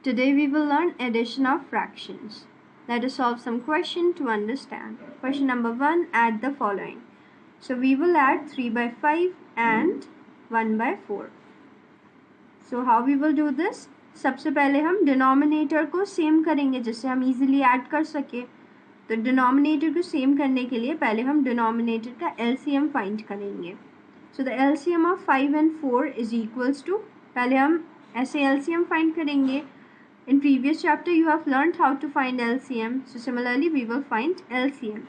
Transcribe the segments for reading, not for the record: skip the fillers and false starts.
Today we will learn addition of fractions. Let us solve some question to understand. Question number 1, add the following. So we will add 3 by 5 and 1 by 4. So how we will do this? सबसे पहले हम denominator को same करेंगे जिससे हम easily add कर सके. तो डिनोमिनेटर को सेम करने के लिए पहले हम डिनोमिनेटर का एलसीएम फाइंड करेंगे. So the LCM of 5 and 4 is equals to, पहले हम ऐसे एलसीएम फाइंड करेंगे. In previous chapter you have learned how to find LCM. So similarly we will find LCM.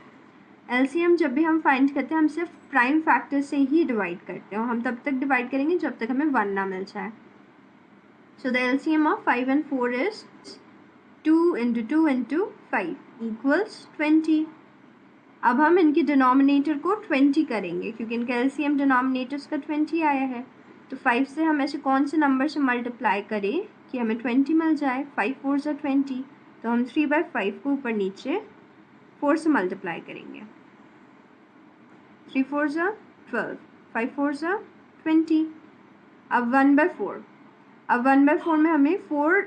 LCM जब भी हम फाइंड करते हैं हम सिर्फ प्राइम फैक्टर से ही डिवाइड करते हैं. हम तब तक डिवाइड करेंगे जब तक हमें 1 ना मिल जाए. So the LCM of 5 and 4 is 2 into 2 into 5 equals 20. अब हम इनके डिनोमिनेटर को 20 करेंगे क्योंकि इनका LCM डिनोमिनेटर्स का 20 आया है. तो 5 से हम ऐसे कौन से नंबर से मल्टीप्लाई करें कि हमें 20 मिल जाए. 5 4 ज़ा 20. तो हम 3 by 5 को ऊपर नीचे 4 से मल्टीप्लाई करेंगे. 3 4 ज़ा 12, 5 4 ज़ा 20. अब 1 by 4. अब 1 by 4 में हमें 4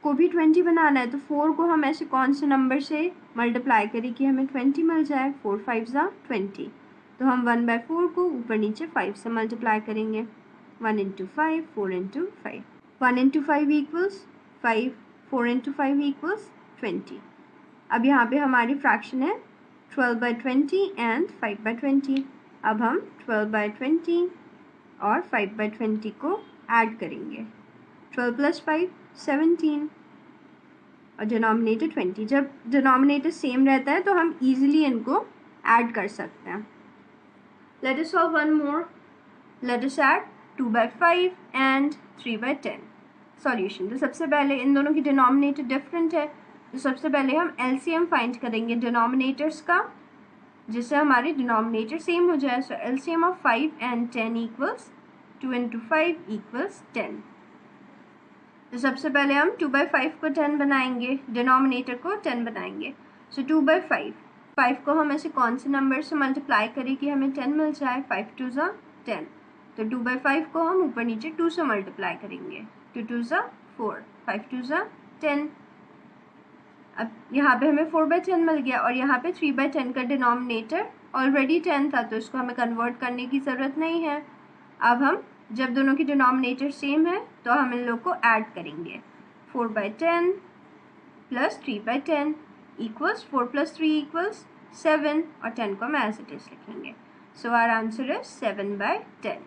को भी 20 बनाना है. तो 4 को हम ऐसे कौन से नंबर से मल्टीप्लाई करें कि हमें 20 मिल जाए. 4 5 ज़ा 20. तो हम 1 by 4 को ऊपर नीचे 5 से मल्टीप्लाई करेंगे. 1 into 5, 4 into 5. 1 into 5 equals 5, 4 into 5 equals 20. अब यहाँ पे हमारी फ्रैक्शन है 12 by 20 and 5 by 20. अब हम 12 by 20 और 5 by 20 को ऐड करेंगे. 12 plus 5 17 और डिनोमिनेटर 20. जब डिनोमिनेटर सेम रहता है तो हम इजीली इनको ऐड कर सकते हैं. Let us solve one more. Let us add 2 by 5 and 3 by 10. Solution. तो सबसे पहले इन दोनों की डिनोमिनेटर डिफरेंट है तो सबसे पहले हम एलसीएम फाइंड करेंगे डिनोमिनेटर्स का जिससे हमारे डिनोमिनेटर सेम हो जाए. So LCM of 5 and 10 equals 2 into 5 equals 10. तो सबसे पहले हम 2 by 5 को 10 बनाएंगे, डिनोमिनेटर को 10 बनाएंगे. सो 2 by 5. 5 को हम ऐसे कौन से नंबर से मल्टीप्लाई करें कि हमें 10 मिल जाए. 5 2 ज़ा 10. तो 2 by 5 को हम ऊपर नीचे 2 से मल्टीप्लाई करेंगे. 2 2 ज़ा 4, 5 2 ज़ा 10. अब यहाँ पे हमें 4 by 10 मिल गया और यहाँ पे 3 by 10 का डिनोमिनेटर ऑलरेडी 10 था तो इसको हमें कन्वर्ट करने की ज़रूरत नहीं है. अब हम जब दोनों की डिनोमिनेटर सेम है तो हम इन लोग को ऐड करेंगे. 4 by 10 plus 3 by 10 equals 4 plus 3 equals 7 और 10 को हम एज इट इज लिखेंगे. So our answer is 7 by 10.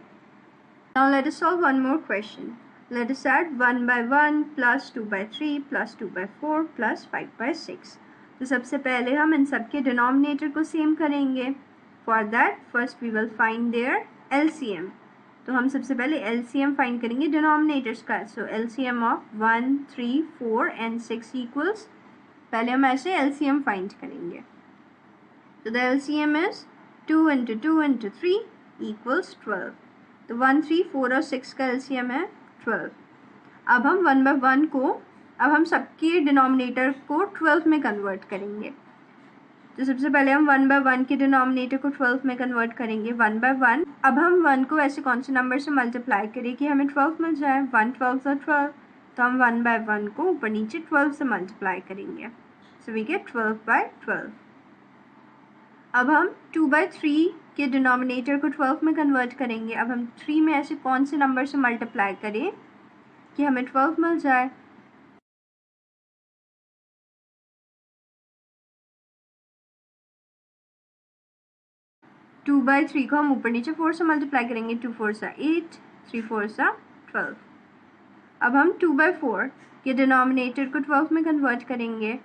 Now let us solve one more question. Let us add 1 by 1 plus 2 by 3 plus 2 by 4 plus 5 by 6. तो सबसे पहले हम इन सब के डिनोमिनेटर को सेम करेंगे. For that first we will find their LCM. तो हम सबसे पहले LCM फाइंड करेंगे डिनोमिनेटर्स का. So LCM of 1, 3, 4 and 6 equals, पहले हम ऐसे LCM फाइंड करेंगे. So the LCM is 2 into 2 into 3 equals 12. तो 1, 3, 4 और 6 का LCM है 12. अब हम 1 by 1 को, अब हम सबके डिनोमिनेटर को 12 में कन्वर्ट करेंगे. तो सबसे पहले हम 1 by 1 के डिनोमिनेटर को 12 में कन्वर्ट करेंगे. 1 by 1. अब हम 1 को ऐसे कौन से नंबर से मल्टीप्लाई करें कि हमें 12 मिल जाए. 1 12 ज़ा 12. तो हम 1 by 1 को ऊपर नीचे 12 से मल्टीप्लाई करेंगे. So we get 12 by 12. अब हम 2 by 3 के डिनोमिनेटर को 12 में कन्वर्ट करेंगे. अब हम 3 में ऐसे कौन से नंबर से मल्टीप्लाई करें कि हमें 12 मिल जाए. टू बाई 3 को हम ऊपर नीचे 4 से मल्टीप्लाई करेंगे. 2 4 ज़ा 8, 3 4 ज़ा 12. अब हम 2 by 4 के डिनोमिनेटर को 12 में कन्वर्ट करेंगे.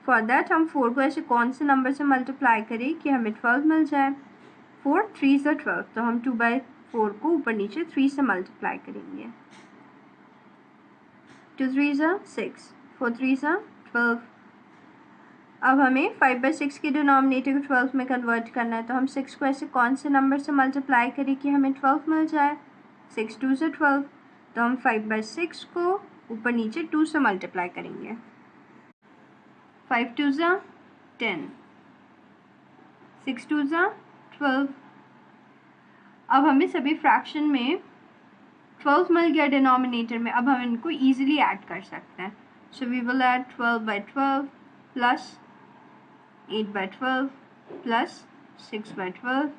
फॉर दैट हम 4 को ऐसे कौन से नंबर से मल्टीप्लाई करें कि हमें 12 मिल जाए. 4 3 ज़ा 12. तो हम 2 by 4 को ऊपर नीचे 3 से मल्टीप्लाई करेंगे. 2 3 ज़ा 6, 4 3 ज़ा 12. अब हमें 5 by 6 के डिनोमिनेटर को 12 में कन्वर्ट करना है. तो हम 6 को ऐसे कौन से नंबर से मल्टीप्लाई करें कि हमें 12 मिल जाए. 6 2 ज़ा 12. तो हम 5 by 6 को ऊपर नीचे 2 से मल्टीप्लाई करेंगे. 5 2 ज़ा 10, 6 2 ज़ा 12. अब हमें सभी फ्रैक्शन में 12 मिल गया डिनोमिनेटर में. अब हम इनको ईजिली ऐड कर सकते हैं. So we will add 12 by 12 plus 8 by 12 plus 6 by 12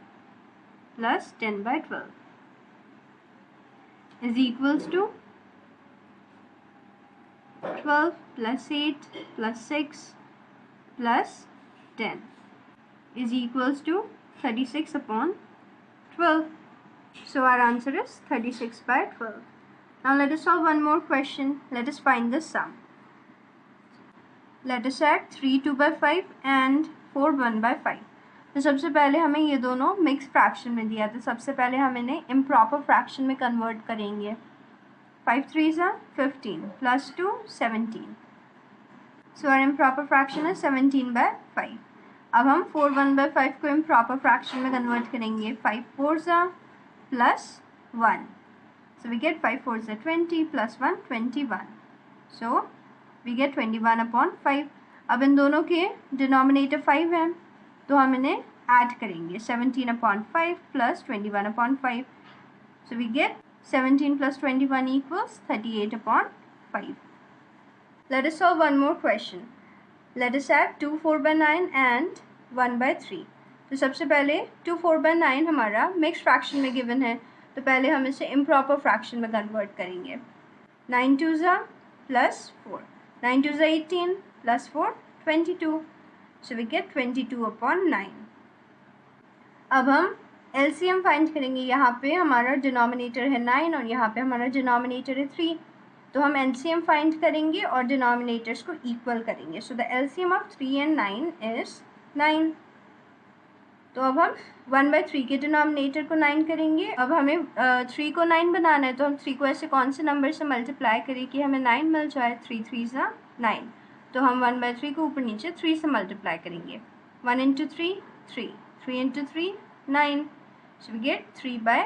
plus 10 by 12 is equals to 12 plus 8 plus 6 plus 10 is equals to 36 upon 12. So our answer is 36 by 12. Now let us solve one more question. Let us find the sum. Let us add 3 2 by 5 and 4 1 by 5. तो सबसे पहले हमें ये दोनों mix fraction में दिया, तो सबसे पहले हम इन्हें इम्प्रॉपर फ्रैक्शन में कन्वर्ट करेंगे. 5 3s are 15 plus 2 17. So our improper fraction is 17 by 5. अब हम 4 1 by 5 को इम्प्रॉपर फ्रैक्शन में कन्वर्ट करेंगे. 5 4s are plus 1. So we get 5 4s are 20 plus 1 21. So we get 21 upon 5. अब इन दोनों के डिनोमिनेटर 5 है तो हम इन्हें ऐड करेंगे. 17 upon 5 plus 21 upon 5. So we get 17 plus 21 equals 38 upon 5. Let us solve one more question. Let us add 2 4 by 9 and 1 by 3. तो सबसे पहले 2 4 by 9 हमारा मिक्स फ्रैक्शन में गिवन है, तो पहले हम इसे इम्प्रॉपर फ्रैक्शन में कन्वर्ट करेंगे. 9 2s are plus 4. 9 2s are 18 plus 4 22. So we get 22 upon 9. अब हम LCM फाइंड करेंगे. यहाँ पे हमारा डिनोमिनेटर है 9 और यहाँ पे हमारा डिनोमिनेटर है 3, तो हम LCM फाइंड करेंगे और डिनोमिनेटर्स को इक्वल करेंगे. So the LCM of 3 and 9 is 9. तो अब हम 1 by 3 के डिनोमिनेटर को 9 करेंगे. अब हमें 3 को 9 बनाना है, तो हम 3 को ऐसे कौन से नंबर से मल्टीप्लाई करें कि हमें 9 मिल जाए. 3 3s are 9. तो हम 1 by 3 को ऊपर नीचे 3 से मल्टीप्लाई करेंगे. 1 into 3 3, 3 into 3 9. So we get 3 by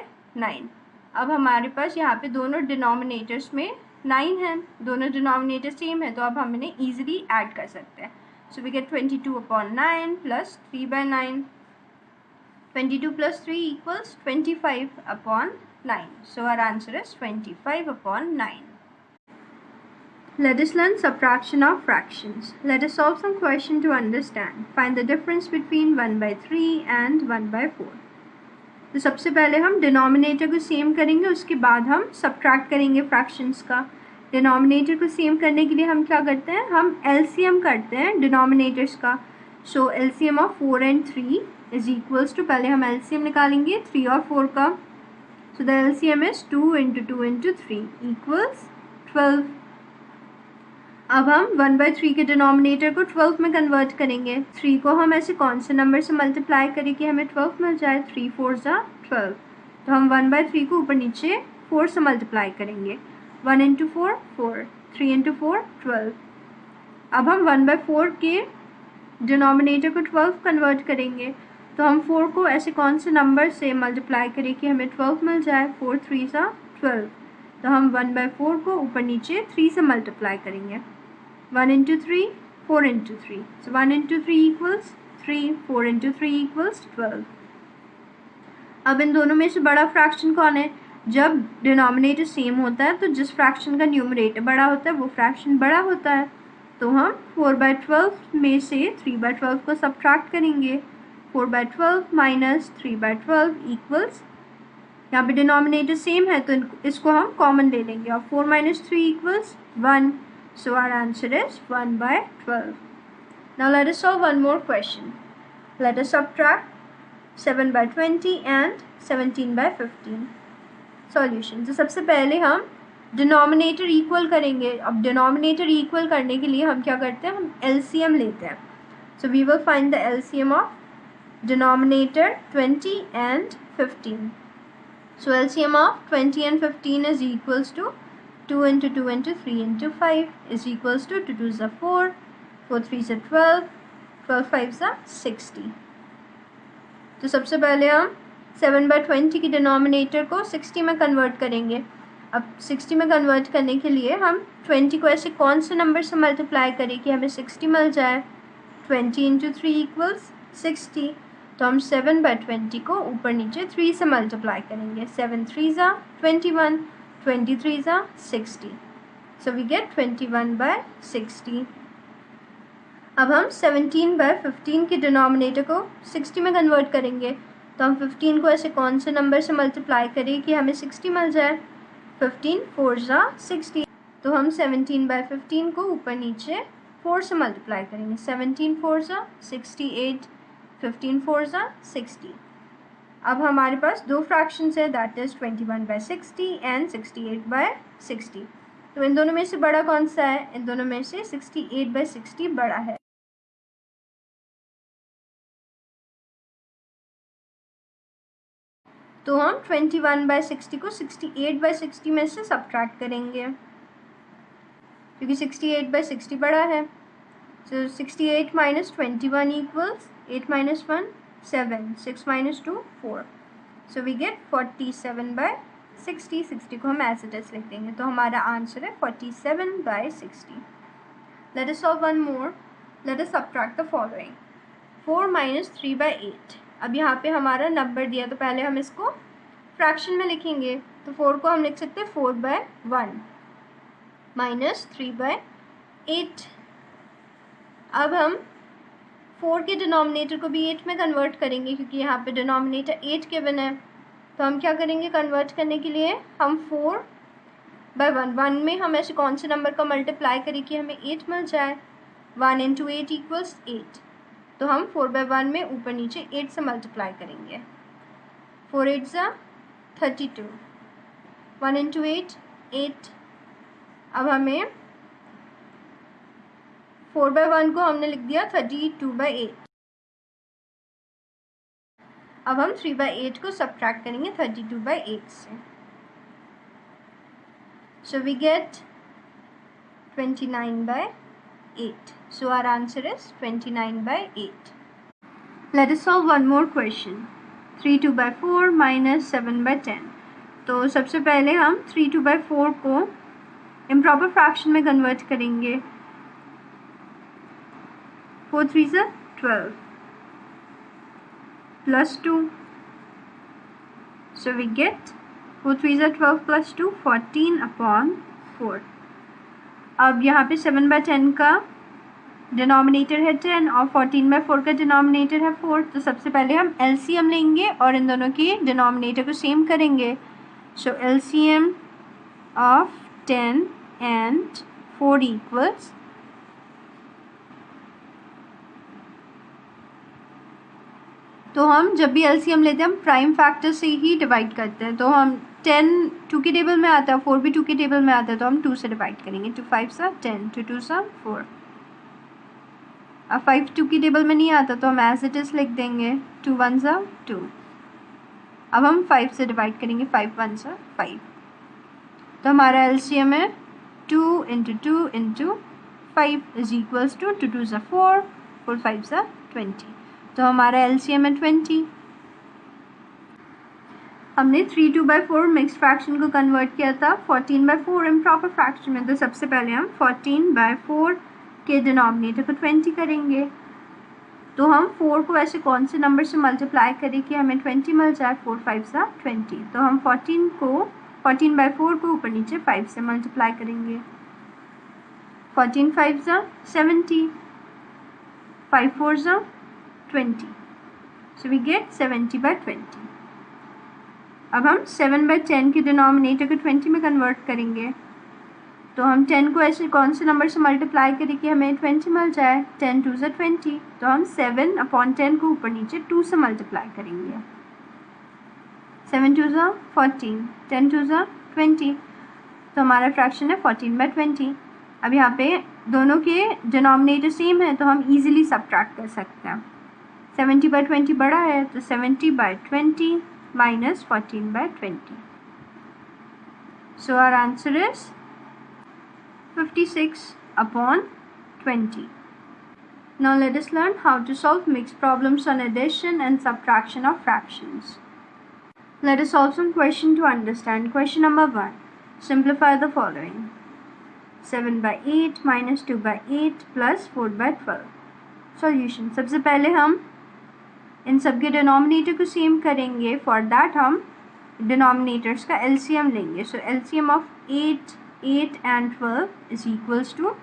9. अब हमारे पास यहाँ पे दोनों डिनोमिनेटर्स में 9 है, दोनों डिनोमिनेटर सेम है, तो अब हम इन्हें ईजिली ऐड कर सकते हैं. So we get 22 upon 9 plus 3 by 9. 22 plus 3 equals 25 upon 9. So our answer is 25 upon 9. Let us learn subtraction of fractions. Let us solve some question to understand. Find the difference between 1 by 3 and 1 by 4. तो सबसे पहले हम denominator को same करेंगे, उसके बाद हम subtract करेंगे फ्रैक्शंस का. डिनोमिनेटर को सेम करने के लिए हम क्या करते हैं, हम LCM करते हैं डिनोमिनेटर्स का. So LCM of 4 and 3 is equals to, पहले हम LCM निकालेंगे 3 और 4 का. सो the LCM is 2 into 2 into 3 equals 12. अब हम 1 by 3 के डिनोमिनेटर को 12 में कन्वर्ट करेंगे. 3 को हम ऐसे कौन से नंबर से मल्टीप्लाई करें कि हमें 12 मिल जाए. 3 4s are 12. तो हम 1 by 3 को ऊपर नीचे 4 से मल्टीप्लाई करेंगे. 1 into 4 4, 3 into 4 12. अब हम 1 by 4 के डिनोमिनेटर को 12 कन्वर्ट करेंगे, तो हम 4 को ऐसे कौन से नंबर से मल्टीप्लाई करें कि हमें 12 मिल जाए. 4 3s are 12. तो हम 1 by 4 को ऊपर नीचे 3 से मल्टीप्लाई करेंगे. 1 into 3 4 into 3. So 1 into 3 equals 3, 4 into 3 equals 12. अब इन दोनों में से बड़ा फ्रैक्शन कौन है. जब डिनोमिनेटर सेम होता है तो जिस फ्रैक्शन का न्यूमरेटर बड़ा होता है वो फ्रैक्शन बड़ा होता है. तो हम 4 by 12 में से 3 by 12 को सब्ट्रैक्ट करेंगे. 4 by 12 minus 3 by 12 equals, यहाँ पे डिनोमिनेटर सेम है तो इसको हम कॉमन ले लेंगे और 4 minus 3 equals 1. So our answer is 1 by 12. Now let us solve one more question. Let us subtract 7 by 20 and 17 by 15. Solution. तो सबसे पहले हम डिनोमिनेटर इक्वल करेंगे. अब डिनोमिनेटर इक्वल करने के लिए हम क्या करते हैं, हम LCM लेते हैं. So we will find the LCM of denominator 20 and 15. So LCM of 20 and 15 is equals to 2 into 2 into 3 into 5 is equals to 2 2s are 4, 4 3s are 12, 12 5s are 60. तो सबसे पहले हम 7 by 20 की डिनोमिनेटर को 60 में convert करेंगे. अब 60 में कन्वर्ट करने के लिए हम 20 को ऐसे कौन से नंबर से मल्टीप्लाई करें कि हमें 60 मिल जाए. 20 into 3 equals 60. तो हम 7 by 20 को ऊपर नीचे 3 से मल्टीप्लाई करेंगे. 7 3s are 21, 23s are 60. So we get 21/60। अब हम 17/15 के डिनोमिनेटर को 60 में कन्वर्ट करेंगे। तो हम 15 को ऐसे कौन से नंबर से मल्टीप्लाई करें कि हमें 60 मिल जाए? 15 4 ज़ा 60। तो हम 17/15 को ऊपर नीचे 4 से मल्टीप्लाई करेंगे। 17 4 ज़ा 68, 15 4 ज़ा 60। अब हमारे पास दो फ्रैक्शंस है, दैट इज़ 21/60 एंड 68/60। तो इन दोनों में से बड़ा कौन सा है? इन दोनों में से 68/60 बड़ा है। तो हम 21/60 को 68/60 में से सब्ट्रैक्ट करेंगे, क्योंकि 68/60 बड़ा है। So 68 minus 21 equals 8 minus 1 7, 6 minus 2 4. So we get 47/60. 60 को हम as it is लिख देंगे, तो हमारा आंसर है 47/60. Let us solve one more. Let us subtract the following. 4 minus 3/8. अब यहाँ पे हमारा नंबर दिया, तो पहले हम इसको फ्रैक्शन में लिखेंगे। तो 4 को हम लिख सकते हैं 4/1 माइनस 3/8। अब हम 4 के डिनोमिनेटर को भी 8 में कन्वर्ट करेंगे, क्योंकि यहाँ पे डिनोमिनेटर 8 गिवन है। तो हम क्या करेंगे कन्वर्ट करने के लिए? हम 4/1, 1 में हम ऐसे कौन से नंबर का मल्टीप्लाई करें कि हमें 8 मिल जाए? 1 × 8 = 8। तो हम 4/1 में ऊपर नीचे 8 से मल्टीप्लाई करेंगे। 4 8 ज़ा 32, 1 × 8 8। अब हमें 4/1 को हमने लिख दिया 32/8। अब हम 3/8 को सब्ट्रैक्ट करेंगे 32/8 से। So we get 29/8. So our answer is 29/8. Let us solve one more question. 3/2/4 minus 7/10. तो सबसे पहले हम 3/2/4 को इम्प्रॉपर फ्रैक्शन में कन्वर्ट करेंगे। 4 3 ज़ा 12 plus 2. So we get 4 3 ज़ा 12 plus 2 14/4. अब यहाँ पे 7/10 का डिनोमिनेटर है 10 और 14/4 का डिनोमिनेटर है 4। तो सबसे पहले हम एलसीएम लेंगे और इन दोनों के डिनोमिनेटर को सेम करेंगे। सो एलसीएम ऑफ 10 and 4 equals तो हम जब भी एलसीएम लेते हैं हम प्राइम फैक्टर से ही डिवाइड करते हैं। तो हम 10 2 के टेबल में आता है, 4 भी 2 के टेबल में आता है, तो हम 2 से डिवाइड करेंगे। 2 5 सा 10, 2 2 सा 4। अब 5 2 की टेबल में नहीं आता तो हम एज इट इज़ लिख देंगे। 2 1 सा 2। अब हम 5 से डिवाइड करेंगे। 5 1 सा 5। तो हमारा एलसीएम है 2 × 2 × 5 = 2 2 सा 4, 4 5 सा 20। तो हमारा एलसीएम है 20। हमने 3/2/4 मिक्स फ्रैक्शन को कन्वर्ट किया था 14/4 इम्प्रॉपर फ्रैक्शन में। तो सबसे पहले हम 14/4 के डिनोमिनेटर को 20 करेंगे। तो हम 4 को ऐसे कौन से नंबर से मल्टीप्लाई करें कि हमें 20 मिल जाए? 4 5 सा 20। तो हम 14/4 को ऊपर नीचे 5 से मल्टीप्लाई करेंगे। 14 5 सा 70, 5 4 सा 20। So we get 70/20. अब हम 7/10 के डिनोमिनेटर को 20 में कन्वर्ट करेंगे। तो हम 10 को ऐसे कौन से नंबर से मल्टीप्लाई करें कि हमें 20 मिल जाए? 10 2 सा 20। तो हम 7/10 को ऊपर नीचे 2 से मल्टीप्लाई करेंगे। 7 2 सा 14, 10 2 सा 20। तो हमारा फ्रैक्शन है 14/20। अब यहाँ पे दोनों के डिनोमिनेटर सेम है तो हम इजीली सब्ट्रैक्ट कर सकते हैं। 70/20 बड़ा है तो 70/20 minus 14/20. So our answer is 56/20. Now let us learn how to solve mixed problems on addition and subtraction of fractions. Let us solve some question to understand. Question number 1. Simplify the following. 7/8 minus 2/8 plus 4/12. Solution. सबसे पहले हम इन सब के denominator को same करेंगे। For that हम denominators का LCM लेंगे। सो LCM of 8 8 and 12 is equals to,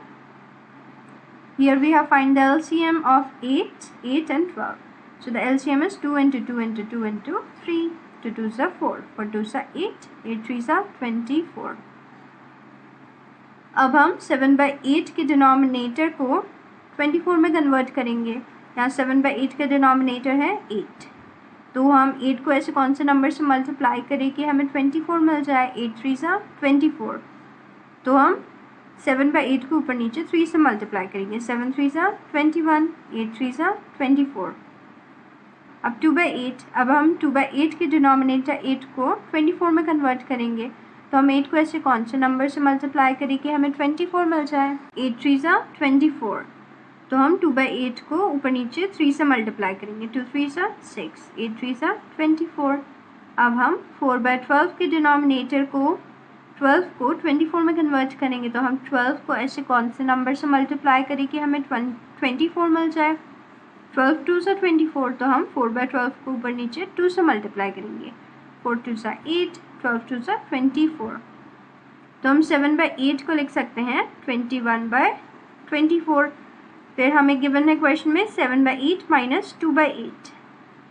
here we have find the LCM of 8 and 12. So the LCM is 2 into 2 into 2 into 3. 2 2s are 4, 4 2s are 8, 8 3s are 24. अब हम 7/8 के denominator को 24 में convert करेंगे। यहाँ 7/8 का डिनोमिनेटर है 8, तो हम 8 को ऐसे कौन से नंबर से मल्टीप्लाई करें कि हमें 24 मिल जाए। 8 3s are 24, तो हम 7/8 को ऊपर नीचे 3 से मल्टीप्लाई करेंगे। 7 3s are 21, 8 3s are 24। अब 2/8, अब हम 2/8 के डिनोमिनेटर 8 को 24 में कन्वर्ट करेंगे, तो हम 8 को ऐसे कौन से नंबर से मल्टीप्लाई करें कि हमें 24 मिल जाए। 8 3s are 24, तो हम 2/8 को ऊपर नीचे 3 से मल्टीप्लाई करेंगे। 2 3s are 6, 8 3s are 24। अब हम 4/12 के डिनोमिनेटर को 12 को 24 में कन्वर्ट करेंगे, तो हम 12 को ऐसे कौन से नंबर से मल्टीप्लाई करें कि हमें 24 मिल जाए। 12 2s are 24, तो हम 4/12 को ऊपर नीचे 2 से मल्टीप्लाई करेंगे। 4 2s are 8, 12 2s are 24, तो हम 7/8 को लिख सकते हैं 21/24। फिर हमें गिवन है क्वेश्चन में 7/8 माइनस 2/8,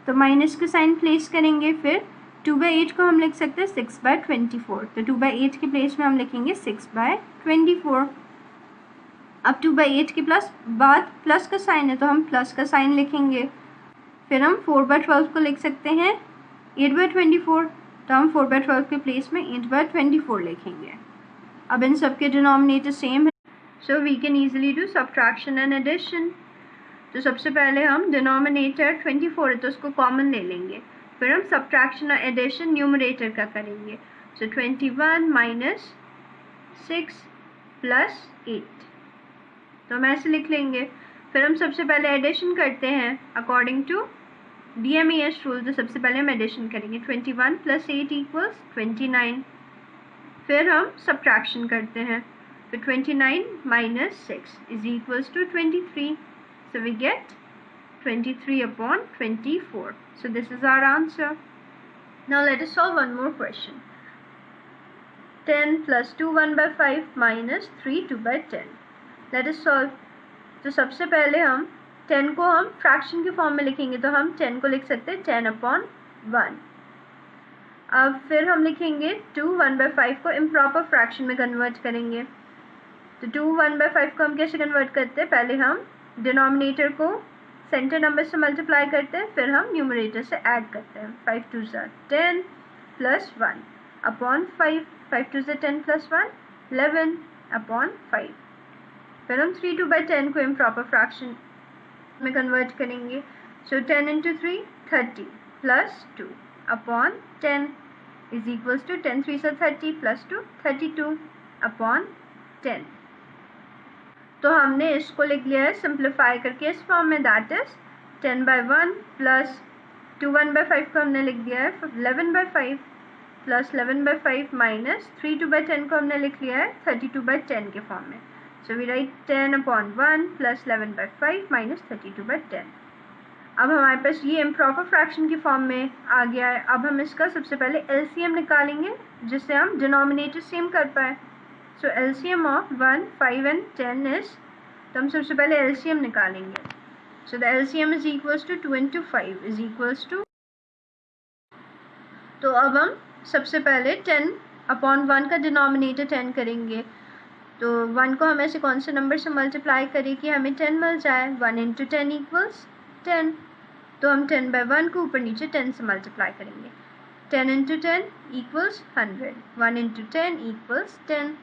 तो माइनस का साइन प्लेस करेंगे। फिर 2/8 को हम लिख सकते हैं 6/24, तो 2/8 के प्लेस में हम लिखेंगे 6/24। अब 2/8 के बाद प्लस का साइन है, तो हम प्लस का साइन लिखेंगे। फिर हम 4/12 को लिख सकते हैं 8/24, तो हम 4/12 के प्लेस में 8/24 लिखेंगे। अब इन सब के डिनोमिनेटर सेम है, so we can easily do subtraction and addition. तो सबसे पहले हम डिनोमिनेटर 24 है तो उसको कॉमन ले लेंगे, फिर हम सब्ट्रैक्शन और एडिशन न्यूमरेटर का करेंगे। सो 21 माइनस 6 प्लस 8, तो हम ऐसे लिख लेंगे। फिर हम सबसे पहले एडिशन करते हैं अकॉर्डिंग टू DMES रूल, तो सबसे पहले हम एडिशन करेंगे। 21 + 8 = 29। फिर हम सब्ट्रैक्शन करते हैं, तो 29 - 6 = 23, so we get 23/24. So this is our answer. Now let us solve one more question. 10 + 2 1/5 minus 3 2/10. Let us solve. तो सबसे पहले हम 10 को हम फ्रैक्शन के फॉर्म में लिखेंगे, तो हम 10 को लिख सकते हैं 10/1। अब फिर हम लिखेंगे 2 1/5 को इम्प्रॉपर फ्रैक्शन में कन्वर्ट करेंगे। तो 2 1/5 को हम कैसे कन्वर्ट करते हैं, पहले हम डिनोमिनेटर को सेंटर नंबर से मल्टीप्लाई करते हैं, फिर हम न्यूमरेटर से ऐड करते हैं। 5 2s are 10 + 1/5, 5 2s are 10 + 1 11/5। फिर हम 3 2/10 को इम्प्रॉपर फ्रैक्शन में कन्वर्ट करेंगे। सो 10 × 3 30 + 2/10 = 10 3s are 30 + 2 32/10। तो हमने इसको लिख लिया है सिंप्लीफाई करके इस फॉर्म में, दैट इज 10/1 + 2 1/5 को हमने लिख दिया है 11/5 + 11/5 माइनस 3 2/10 को हमने लिख लिया है 32/10 के फॉर्म में। So we write 10/1 + 11/5 minus 32/10। अब हमारे पास ये इम्प्रॉपर फ्रैक्शन की फॉर्म में आ गया है। अब हम इसका सबसे पहले LCM निकालेंगे, जिससे हम डिनोमिनेटर सेम कर पाए। So LCM of 1 5 and 10 is, तो हम सबसे पहले LCM निकालेंगे। So the LCM is equals to 2 × 5 is equals to, तो अब हम सबसे पहले 10/1 का डिनोमिनेटर 10 करेंगे, तो 1 को हम ऐसे कौन से नंबर से मल्टीप्लाई करें कि हमें 10 मिल जाए। 1 × 10 = 10, तो हम 10/1 को ऊपर नीचे 10 से मल्टीप्लाई करेंगे। 10 × 10 = 100, 1 × 10 = 10।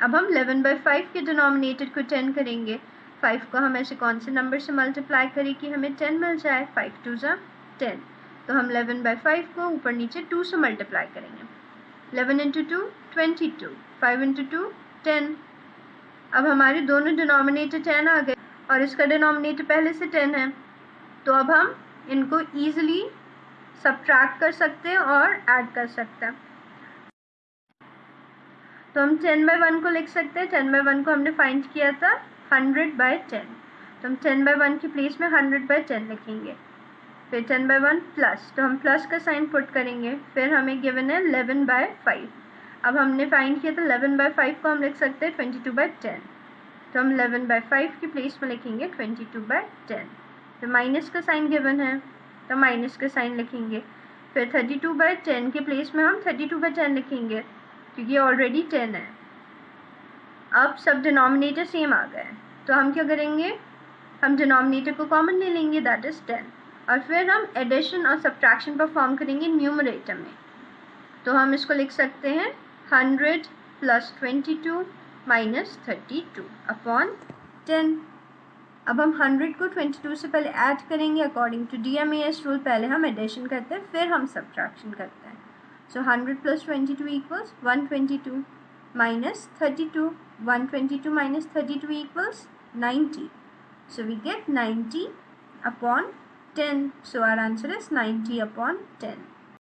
अब हम 11/5 के डिनोमिनेटर को 10 करेंगे। 5 को हम ऐसे कौन से नंबर से मल्टीप्लाई करें कि हमें 10 मिल जाए। 5 2s are 10, तो हम 11/5 को ऊपर नीचे 2 से मल्टीप्लाई करेंगे। 11 × 2 22, 5 × 2 10। अब हमारे दोनों डिनोमिनेटर 10 आ गए और इसका डिनोमिनेटर पहले से 10 है, तो अब हम इनको ईजिली सब्ट्रैक्ट कर सकते हैं और ऐड कर सकते हैं। तो हम 10/1 को लिख सकते हैं। 10/1 को हमने फाइंड किया था 100/10, तो हम 10/1 की प्लेस में 100/10 लिखेंगे। फिर 10/1 प्लस, तो हम प्लस का साइन पुट करेंगे। फिर हमें गिवन है 11/5। अब हमने फाइंड किया था 11/5 को हम लिख सकते हैं 22/10, तो हम 11/5 की प्लेस में लिखेंगे 22/10। तो माइनस का साइन गिवन है तो माइनस का साइन लिखेंगे। फिर 32/10 के प्लेस में हम 32/10 लिखेंगे क्योंकि ऑलरेडी 10 है। अब सब डिनोमिनेटर सेम आ गए तो हम क्या करेंगे, हम डिनोमिनेटर को कॉमन ले लेंगे, दैट इज़ 10, और फिर हम एडिशन और सब्ट्रैक्शन परफॉर्म करेंगे न्यूमरेटर में। तो हम इसको लिख सकते हैं 100 + 22 - 32 अपॉन 10। अब हम 100 को 22 से पहले ऐड करेंगे अकॉर्डिंग टू DMAS रूल। पहले हम एडिशन करते हैं फिर हम सब्ट्रैक्शन करते हैं। सो 100 + 22 = 122 - 32, 122 - 32 = 90. So we get 90 upon 10. So our answer is 90 upon 10.